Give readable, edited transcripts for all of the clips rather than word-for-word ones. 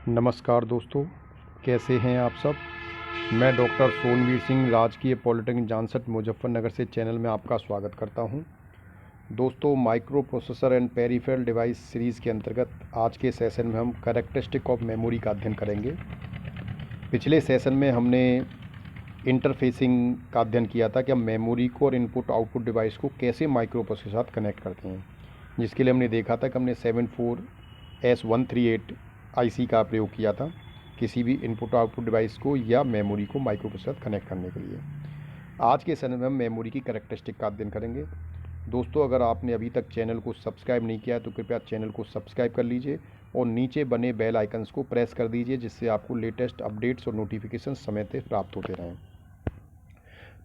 नमस्कार दोस्तों, कैसे हैं आप सब। मैं डॉक्टर सोनवीर सिंह राजकीय पॉलिटेक्निक जानसठ मुजफ्फरनगर से चैनल में आपका स्वागत करता हूं। दोस्तों, micro processor and peripheral device series के अंतर्गत आज के सेशन में हम कैरेक्टरिस्टिक ऑफ मेमोरी का अध्ययन करेंगे। पिछले सेशन में हमने इंटरफेसिंग का अध्ययन किया था कि हम मेमोरी को और इनपुट आउटपुट डिवाइस को कैसे माइक्रो प्रोसेसर के साथ कनेक्ट करते हैं, जिसके लिए हमने देखा था कि हमने 74S138 आईसी का प्रयोग किया था किसी भी इनपुट आउटपुट डिवाइस को या मेमोरी को माइक्रो प्रोसेसर साथ कनेक्ट करने के लिए। आज के सेशन में हम मेमोरी की कैरेक्टरिस्टिक का अध्ययन करेंगे। दोस्तों, अगर आपने अभी तक चैनल को सब्सक्राइब नहीं किया है तो कृपया चैनल को सब्सक्राइब कर लीजिए और नीचे बने बेल आइकन्स को प्रेस कर दीजिए, जिससे आपको लेटेस्ट अपडेट्स और नोटिफिकेशन समय से प्राप्त होते रहें।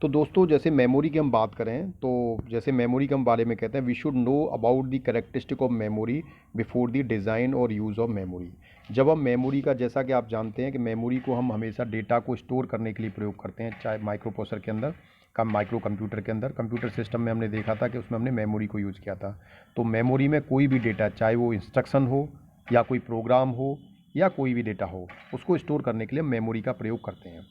तो दोस्तों, जैसे मेमोरी की हम बात करें तो जैसे मेमोरी के हम बारे में कहते हैं, we should know about the characteristic of memory before the design और यूज़ ऑफ मेमोरी। जब हम मेमोरी का, जैसा कि आप जानते हैं कि मेमोरी को हम हमेशा डेटा को स्टोर करने के लिए प्रयोग करते हैं, चाहे माइक्रो प्रोसेसर के अंदर का माइक्रो कंप्यूटर के अंदर। कंप्यूटर सिस्टम में हमने देखा था कि उसमें हमने मेमोरी को यूज़ किया था। तो मेमोरी में कोई भी डेटा, चाहे वो इंस्ट्रक्शन हो या कोई प्रोग्राम हो या कोई भी डेटा हो, उसको स्टोर करने के लिए हम मेमोरी का प्रयोग करते हैं।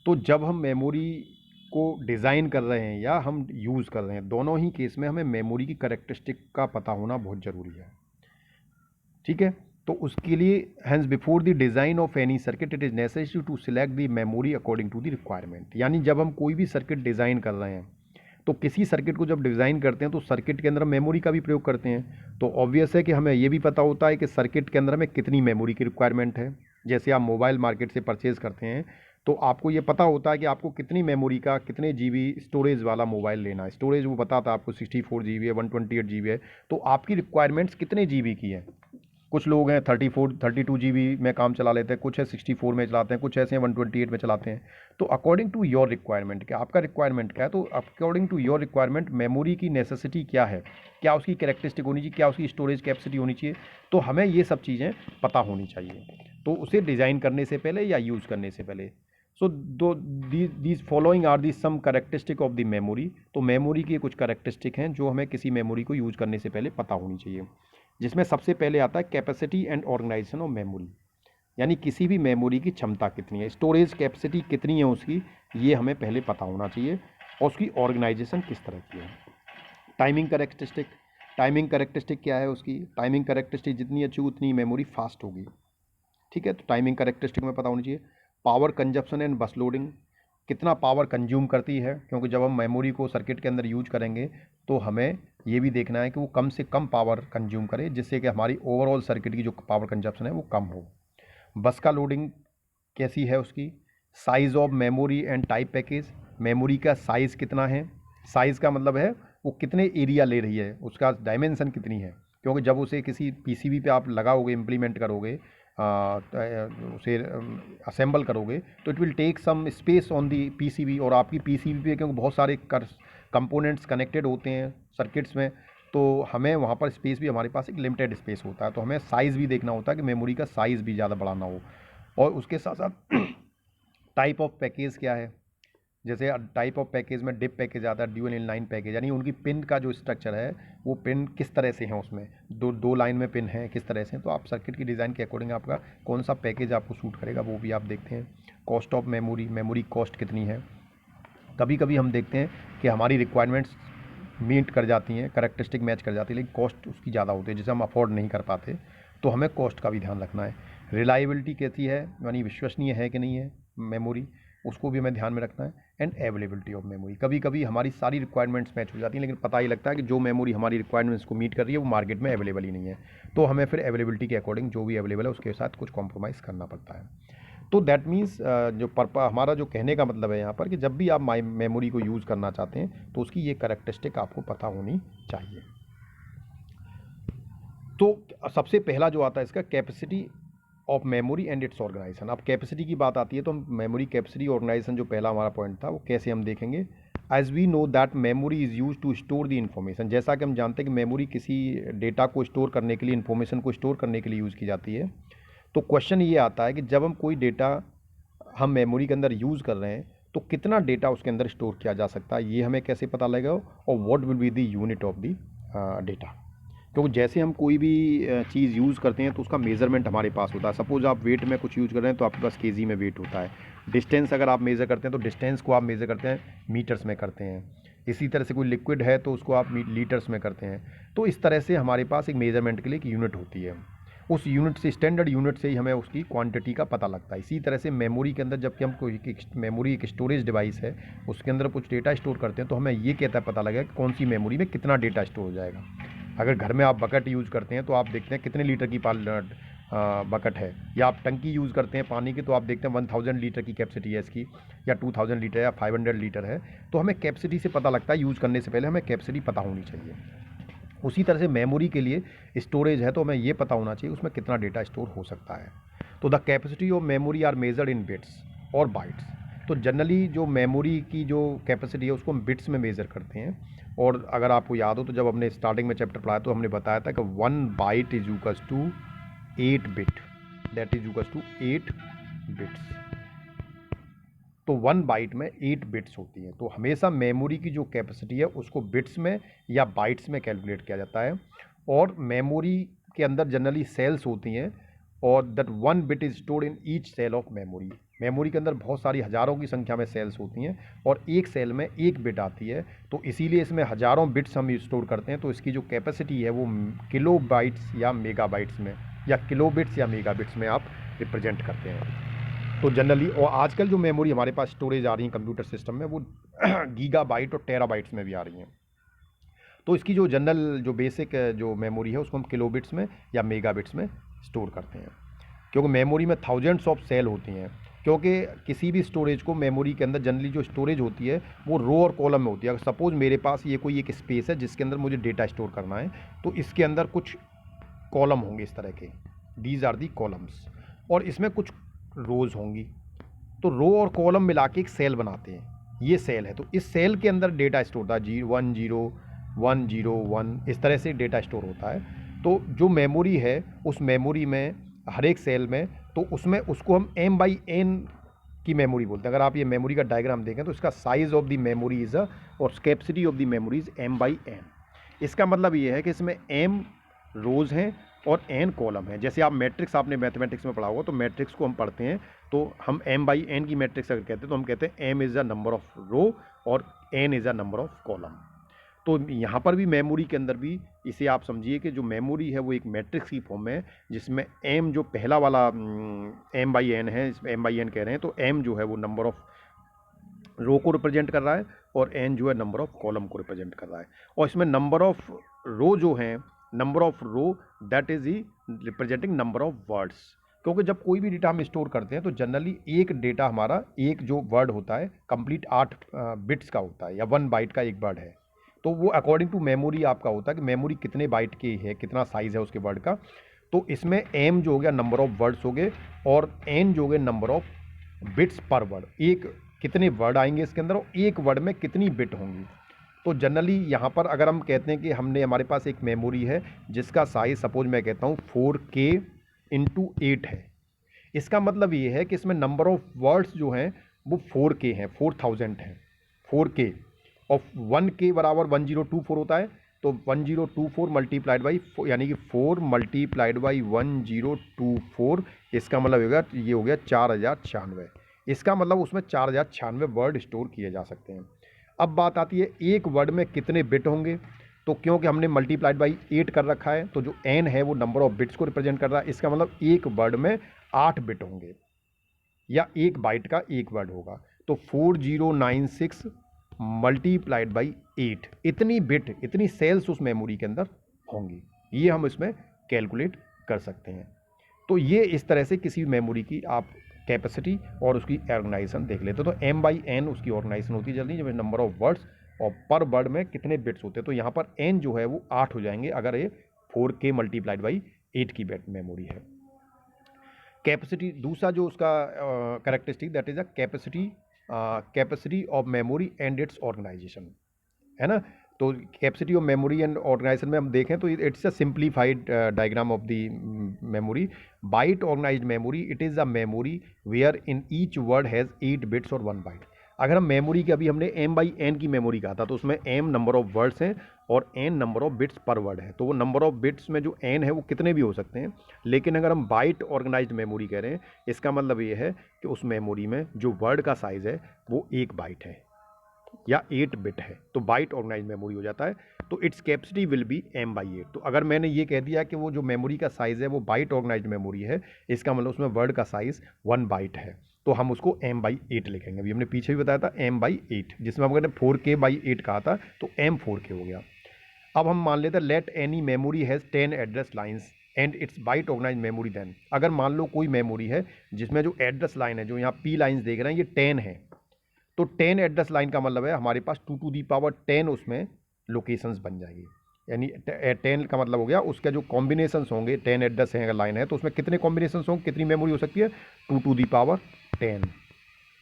तो जब हम मेमोरी को डिज़ाइन कर रहे हैं या हम यूज़ कर रहे हैं, दोनों ही केस में हमें मेमोरी की कैरेक्टरिस्टिक का पता होना बहुत ज़रूरी है। ठीक है, तो उसके लिए hence before the design of any circuit it is necessary to select the memory according to the requirement. यानी जब हम कोई भी सर्किट डिज़ाइन कर रहे हैं तो किसी सर्किट को जब डिज़ाइन करते हैं तो सर्किट के अंदर मेमोरी का भी प्रयोग करते हैं। तो ऑब्वियस है कि हमें ये भी पता होता है कि सर्किट के अंदर हमें कितनी मेमोरी की रिक्वायरमेंट है। जैसे आप मोबाइल मार्केट से परचेज़ करते हैं तो आपको ये पता होता है कि आपको कितनी मेमोरी का, कितने जीबी स्टोरेज वाला मोबाइल लेना है। स्टोरेज वो बताता है आपको 64 जीबी है, 128 जीबी है। तो आपकी रिक्वायरमेंट्स कितने जीबी की है। कुछ लोग हैं 32 जीबी में काम चला लेते हैं, कुछ है 64 में चलाते हैं, कुछ ऐसे हैं 128 में चलाते हैं। तो अकॉर्डिंग टू योर रिक्वायरमेंट, क्या आपका रिक्वायरमेंट क्या है, तो according to your requirement memory की नेसेसिटी क्या है, क्या उसकी कैरेक्टरिस्टिक होनी चाहिए, क्या उसकी स्टोरेज कैपेसिटी होनी चाहिए। तो हमें ये सब चीज़ें पता होनी चाहिए, तो उसे डिज़ाइन करने से पहले या यूज़ करने से पहले। So these following are the some characteristic of the memory. तो मेमोरी की कुछ कैरेक्टरिस्टिक हैं जो हमें किसी मेमोरी को यूज़ करने से पहले पता होनी चाहिए, जिसमें सबसे पहले आता है capacity and organisation of memory. यानी किसी भी मेमोरी की क्षमता कितनी है, स्टोरेज कैपेसिटी कितनी है उसकी, ये हमें पहले पता होना चाहिए, और उसकी ऑर्गेनाइजेशन किस तरह की है। टाइमिंग कैरेक्टरिस्टिक, टाइमिंग कैरेक्टरिस्टिक क्या है उसकी, टाइमिंग कैरेक्टरिस्टिक जितनी अच्छी उतनी मेमोरी फास्ट होगी। ठीक है, तो टाइमिंग कैरेक्टरिस्टिक में पता होनी चाहिए। पावर कंजप्शन एंड बस लोडिंग, कितना पावर कंज्यूम करती है, क्योंकि जब हम मेमोरी को सर्किट के अंदर यूज करेंगे तो हमें ये भी देखना है कि वो कम से कम पावर कंज्यूम करे, जिससे कि हमारी ओवरऑल सर्किट की जो पावर कंजप्शन है वो कम हो। बस का लोडिंग कैसी है उसकी। Size of memory and type package, memory का साइज़ कितना है। साइज़ का मतलब है वो कितने एरिया ले रही है, उसका डायमेंशन कितनी है। क्योंकि जब उसे किसी पीसीबी पे आप लगाओगे, इम्प्लीमेंट करोगे, उसे असेंबल करोगे, तो it will take some space on the PCB. और आपकी पीसीबी पे क्योंकि बहुत सारे कंपोनेंट्स कनेक्टेड होते हैं सर्किट्स में, तो हमें वहाँ पर स्पेस भी, हमारे पास एक लिमिटेड स्पेस होता है, तो हमें साइज़ भी देखना होता है कि मेमोरी का साइज़ भी ज़्यादा बड़ा ना हो। और उसके साथ साथ टाइप ऑफ पैकेज क्या है। जैसे टाइप ऑफ पैकेज में डिप पैकेज आता है, ड्यूअल इनलाइन पैकेज, यानी उनकी पिन का जो स्ट्रक्चर है वो पिन किस तरह से है, उसमें दो लाइन में पिन है किस तरह से। तो आप सर्किट की डिज़ाइन के अकॉर्डिंग आपका कौन सा पैकेज आपको सूट करेगा वो भी आप देखते हैं। Cost of memory, memory cost कितनी है। कभी कभी हम देखते हैं कि हमारी रिक्वायरमेंट्स मीट कर जाती हैं, कैरेक्टरिस्टिक मैच कर जाती है, लेकिन कॉस्ट उसकी ज़्यादा होती है जिसे हम अफोर्ड नहीं कर पाते, तो हमें कॉस्ट का भी ध्यान रखना है। रिलायबिलिटी कैसी है, यानी विश्वसनीय है कि नहीं है मेमोरी, उसको भी हमें ध्यान में रखना है। एंड अवेलेबिलिटी ऑफ मेमोरी, कभी कभी हमारी सारी रिक्वायरमेंट्स मैच हो जाती हैं, लेकिन पता ही लगता है कि जो मेमोरी हमारी रिक्वायरमेंट्स को मीट कर रही है वो मार्केट में अवेलेबल ही नहीं है, तो हमें फिर अवेलेबिलिटी के अकॉर्डिंग जो भी अवेलेबल है उसके साथ कुछ कॉम्प्रोमाइज़ करना पड़ता है। तो दैट मीन्स जो हमारा जो कहने का मतलब है यहाँ पर कि जब भी आप मेमोरी को यूज़ करना चाहते हैं तो उसकी ये कैरेक्टरिस्टिक आपको पता होनी चाहिए। तो सबसे पहला जो आता है इसका capacity of memory and its organisation. अब कैपेसिटी की बात आती है तो हम मेमोरी कैपेसिटी ऑर्गेनाइजेशन जो पहला हमारा पॉइंट था वो कैसे हम देखेंगे। As we know that memory is use to store the information, जैसा कि हम जानते हैं कि मेमोरी किसी डेटा को स्टोर करने के लिए, इन्फॉर्मेशन को स्टोर करने के लिए यूज़ की जाती है। तो क्वेश्चन ये आता है कि जब हम कोई डेटा हम मेमोरी के अंदर यूज़ कर रहे हैं तो कितना डेटा उसके अंदर स्टोर किया जा सकता है, ये हमें कैसे पता लगेगा, और what will be the unit of the data. क्योंकि जैसे हम कोई भी चीज़ यूज़ करते हैं तो उसका मेज़रमेंट हमारे पास होता है। सपोज़ आप वेट में कुछ यूज़ कर रहे हैं तो आपके पास केजी में वेट होता है। डिस्टेंस अगर आप मेज़र करते हैं तो डिस्टेंस को आप मेज़र करते हैं मीटर्स में करते हैं। इसी तरह से कोई लिक्विड है तो उसको आप लीटर्स में करते हैं। तो इस तरह से हमारे पास एक मेज़रमेंट के लिए एक यूनिट होती है। उस यूनिट से, स्टैंडर्ड यूनिट से ही हमें उसकी क्वांटिटी का पता लगता है। इसी तरह से मेमोरी के अंदर जबकि हम कोई मेमोरी एक स्टोरेज डिवाइस है, उसके अंदर कुछ डेटा स्टोर करते हैं तो हमें ये कहता पता लगेगा कि कौन सी मेमोरी में कितना डेटा स्टोर हो जाएगा। अगर घर में आप बकेट यूज़ करते हैं तो आप देखते हैं कितने लीटर की बकेट है, या आप टंकी यूज़ करते हैं पानी की तो आप देखते हैं 1000 लीटर की कैपेसिटी है इसकी, या 2000 लीटर या 500 लीटर है। तो हमें कैपेसिटी से पता लगता है, यूज़ करने से पहले हमें कैपेसिटी पता होनी चाहिए। उसी तरह से मेमोरी के लिए स्टोरेज है तो हमें ये पता होना चाहिए उसमें कितना डेटा स्टोर हो सकता है। तो the capacity of memory are measured in bits और बाइट्स। तो जनरली जो मेमोरी की जो कैपेसिटी है उसको हम बिट्स में मेज़र करते हैं। और अगर आपको याद हो तो जब हमने स्टार्टिंग में चैप्टर पढ़ाया तो हमने बताया था कि 1 byte is equals to 8 bit, that is equals to 8 bits. तो 1 बाइट में 8 बिट्स होती हैं। तो हमेशा मेमोरी की जो कैपेसिटी है उसको बिट्स में या बाइट्स में कैलकुलेट किया जाता है। और मेमोरी के अंदर जनरली सेल्स होती हैं और that 1 bit is stored in each cell of memory. Memory के अंदर बहुत सारी हज़ारों की संख्या में सेल्स होती हैं और एक सेल में एक बिट आती है। तो इसीलिए इसमें हज़ारों बिट्स हम स्टोर करते हैं। तो इसकी जो कैपेसिटी है वो किलो बाइट्स या मेगा बाइट्स में, या किलो बिट्स या मेगा बिट्स में आप रिप्रेजेंट करते हैं। तो जनरली, और आजकल जो मेमोरी हमारे पास स्टोरेज आ रही है कंप्यूटर सिस्टम में वो गीगाबाइट और टेराबाइट्स में भी आ रही हैं। तो इसकी जो जनरल जो बेसिक जो मेमोरी है उसको हम किलोबिट्स में या मेगाबिट्स में स्टोर करते हैं, क्योंकि मेमोरी में थाउजेंड्स ऑफ सेल होती हैं। क्योंकि किसी भी स्टोरेज को मेमोरी के अंदर जनरली जो स्टोरेज होती है वो रो और कॉलम में होती है। अगर सपोज मेरे पास ये कोई एक स्पेस है जिसके अंदर मुझे डेटा स्टोर करना है तो इसके अंदर कुछ कॉलम होंगे इस तरह के, दीज आर दी कॉलम्स, और इसमें कुछ रोज़ होंगी। तो रो और कॉलम मिला के एक सेल बनाते हैं, ये सेल है। तो इस सेल के अंदर डेटा स्टोर होता है 1 0 1 0 1, इस तरह से डेटा स्टोर होता है। तो जो मेमोरी है उस मेमोरी में हर एक सेल में, तो उसमें उसको हम m/n की मेमोरी बोलते हैं। अगर आप ये मेमोरी का डायग्राम देखें तो इसका size of the memory is और capacity of the memory is m/n। इसका मतलब ये है कि इसमें m रोज़ हैं और n कॉलम है। जैसे आप मैट्रिक्स, आपने मैथमेटिक्स में पढ़ा होगा तो मैट्रिक्स को हम पढ़ते हैं तो हम m/n की मैट्रिक्स अगर कहते हैं तो हम कहते हैं m is a number of row और n is a number of column. तो यहाँ पर भी मेमोरी के अंदर भी इसे आप समझिए कि जो मेमोरी है वो एक मैट्रिक्स की फॉर्म है, जिसमें m जो पहला वाला m/n है, इसमें m/n कह रहे हैं, तो m जो है वो नंबर ऑफ रो को रिप्रेजेंट कर रहा है और n जो है नंबर ऑफ कॉलम को रिप्रेजेंट कर रहा है। और इसमें नंबर ऑफ रो जो हैं, number of row that is ही रिप्रेजेंटिंग नंबर ऑफ वर्ड्स। क्योंकि जब कोई भी डेटा हम स्टोर करते हैं तो जनरली एक डेटा हमारा, एक जो वर्ड होता है कंप्लीट 8 बिट्स का होता है या 1 बाइट का एक वर्ड है। तो वो अकॉर्डिंग टू मेमोरी आपका होता है कि मेमोरी कितने बाइट की है, कितना साइज़ है उसके वर्ड का। तो इसमें m जो हो गया नंबर ऑफ वर्ड्स हो गए और n जो हो गए नंबर ऑफ बिट्स पर वर्ड, एक कितने वर्ड आएंगे इसके अंदर और एक वर्ड में कितनी बिट होंगी। तो जनरली यहाँ पर अगर हम कहते हैं कि हमारे पास एक मेमोरी है जिसका साइज़ सपोज मैं कहता हूँ 4K × 8 है, इसका मतलब ये है कि इसमें नंबर ऑफ वर्ड्स जो हैं वो 4K हैं, 4000 हैं 4K, और 1K बराबर 1024 होता है। तो 1024 मल्टीप्लाइड बाई, यानी कि 4 मल्टीप्लाइड बाई 1024, इसका मतलब होगा ये हो गया 4096। इसका मतलब उसमें 4096 वर्ड स्टोर किए जा सकते हैं। अब बात आती है एक वर्ड में कितने बिट होंगे। तो क्योंकि हमने मल्टीप्लाइड बाई 8 कर रखा है तो जो n है वो नंबर ऑफ बिट्स को रिप्रेजेंट कर रहा है। इसका मतलब एक वर्ड में 8 बिट होंगे या एक बाइट का एक वर्ड होगा। तो 4096 मल्टीप्लाइड बाई 8, इतनी बिट, इतनी सेल्स उस मेमोरी के अंदर होंगी। ये हम इसमें कैलकुलेट कर सकते हैं। तो ये इस तरह से किसी मेमोरी की आप कैपेसिटी और उसकी ऑर्गेनाइजेशन देख लेते हो। तो m/n उसकी ऑर्गेनाइजेशन होती है जल्दी, जब नंबर ऑफ वर्ड्स और पर वर्ड में कितने बिट्स होते हैं। तो यहाँ पर n जो है वो 8 हो जाएंगे अगर ये 4K मल्टीप्लाइड बाई 8 की मेमोरी है। कैपेसिटी, दूसरा जो उसका characteristic that is a capacity of memory and its organisation, है ना। तो capacity of memory and organisation में हम देखें तो it's a simplified diagram of the memory. Byte organised memory, it is a memory where in each word has 8 bits और 1 bite. अगर हम मेमोरी की, अभी हमने m/n की मेमोरी कहा था तो उसमें m नंबर ऑफ वर्ड्स हैं और n नंबर ऑफ बिट्स पर वर्ड है। तो वो नंबर ऑफ बिट्स में जो n है वो कितने भी हो सकते हैं, लेकिन अगर हम बाइट ऑर्गेनाइज्ड मेमोरी कह रहे हैं, इसका मतलब ये है कि उस मेमोरी में जो वर्ड का साइज़ है वो 1 बाइट है या 8 बिट है, तो बाइट ऑर्गेनाइज मेमोरी हो जाता है। तो its capacity will be m/8। तो अगर मैंने ये कह दिया कि वो जो मेमोरी का साइज़ है वो बाइट ऑर्गेनाइज मेमोरी है, इसका मतलब उसमें वर्ड का साइज़ 1 बाइट है, तो हम उसको m/8 लिखेंगे। अभी हमने पीछे भी बताया था m/8, जिसमें हम कहते 4k/8 कहा था, तो m4k हो गया। अब हम मान लेते हैं let any memory has 10 address lines and its byte organise memory then. अगर मान लो कोई मेमोरी है जिसमें जो एड्रेस लाइन है, जो यहाँ p लाइन्स देख रहे हैं, ये 10 है, तो 10 एड्रेस लाइन का मतलब है हमारे पास 2 टू दी पावर 10 उसमें लोकेशंस बन जाएगी। यानी 10 का मतलब हो गया उसके जो कॉम्बिनेशंस होंगे, 10 एड्रेस है अगर लाइन है तो उसमें कितने कॉम्बिनेशंस होंगे, कितनी मेमोरी हो सकती है, 2 to the power 10।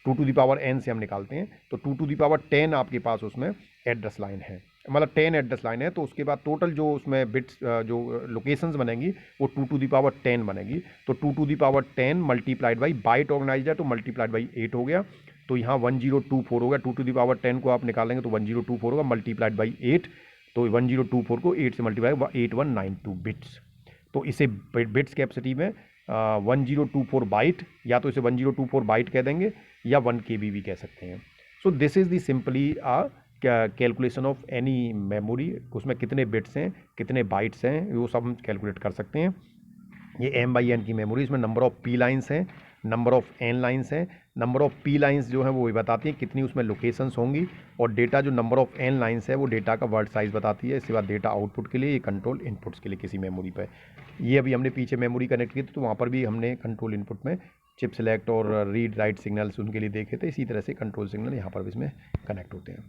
2 to the power n से हम निकालते हैं, तो 2 टू दी पावर 10 आपके पास उसमें एड्रेस लाइन है, मतलब 10 एड्रेस लाइन है। तो उसके बाद टोटल जो उसमें बिट्स जो लोकेशंस बनेंगी वो 2 टू दी पावर 10 बनेगी। तो 2 to the power 10 multiplied by byte organise है, तो मल्टीप्लाइड बाई 8 हो गया, तो यहाँ 1024 हो गया। 2 टू दी पावर 10 को आप निकालेंगे तो 1024 होगा, मल्टीप्लाइड बाई 8, तो 1024 को 8 से मल्टीप्लाई 8192 बिट्स। तो इसे बिट्स कैपेसिटी में 1024 बाइट, या तो इसे 1024 बाइट कह देंगे या 1 KB भी कह सकते हैं। So this is the simply calculation of any memory. उसमें कितने बिट्स हैं, कितने बाइट्स हैं, वो सब हम कैलकुलेट कर सकते हैं। ये m/n की मेमोरी, इसमें नंबर ऑफ p लाइन्स हैं, नंबर ऑफ n लाइन्स हैं। नंबर ऑफ p लाइन्स जो है वो बताती हैं कितनी उसमें लोकेशंस होंगी, और डेटा जो नंबर ऑफ n लाइन्स है वो डेटा का वर्ड साइज़ बताती है। इसके बाद डेटा आउटपुट के लिए, ये कंट्रोल इनपुट्स के लिए किसी मेमोरी पर। ये अभी हमने पीछे मेमोरी कनेक्ट की थी तो वहाँ पर भी हमने कंट्रोल इनपुट में चिप सेलेक्ट और रीड राइट सिग्नल्स उनके लिए देखे थे। इसी तरह से कंट्रोल सिग्नल यहाँ पर भी इसमें कनेक्ट होते हैं।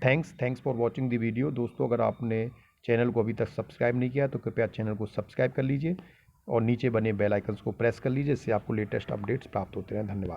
Thanks for watching the video. दोस्तों, अगर आपने चैनल को अभी तक सब्सक्राइब नहीं किया तो कृपया चैनल को सब्सक्राइब कर लीजिए और नीचे बने बेल आइकन्स को प्रेस कर लीजिए, इससे आपको लेटेस्ट अपडेट्स प्राप्त होते रहें। धन्यवाद।